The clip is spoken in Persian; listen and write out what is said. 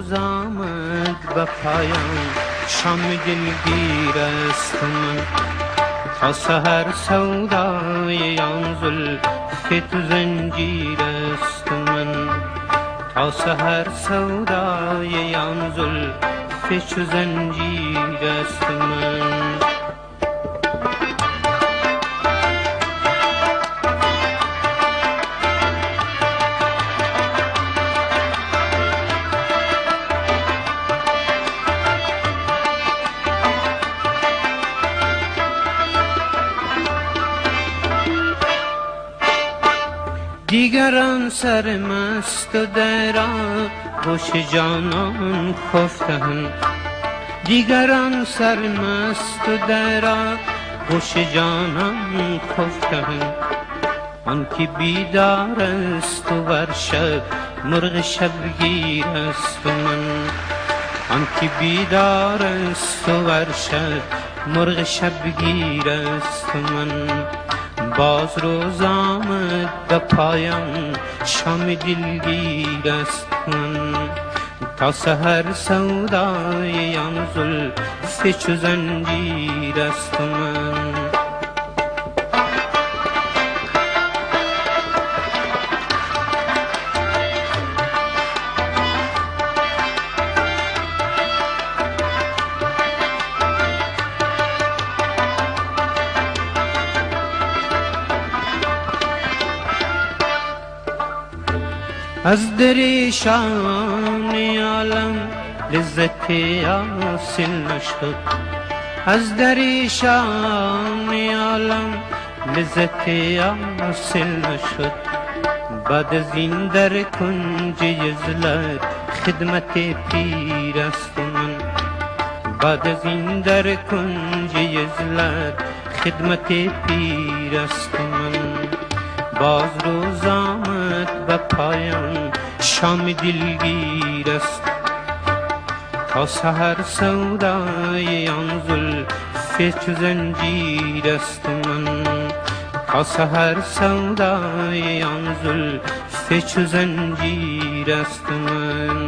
روز آمد به پایان، شام دلگیر است من. تا سحر سودای آن زلف تو زنجیر است من. تا سحر سودای آن زلف چو زنجیر است من. دیگران سرمست و در آغوش جانان خفتند. دیگران سرمست و در آغوش جانان خفتند. آن که بیدار است و بر شب مرغ شبگیر است من. آن که بیدار است و بر شب مرغ شبگیر است من. باز روز آمد به پایان، شام دلگیر است من. تا سحر سودای آن زلف چو زنجیر است من. از دریشان عالم لذت حاصل نشد. از دریشان عالم لذت حاصل نشد. بعد از این در کنج عزلت خدمت پیر است من. بعد از این در کنج عزلت خدمت پیر است من. باز روز آمد به پایان، شام دلگیر است. تا سحر سودای آن زلف چو زنجیر است من. تا سحر سودای آن زلف چو زنجیر است من.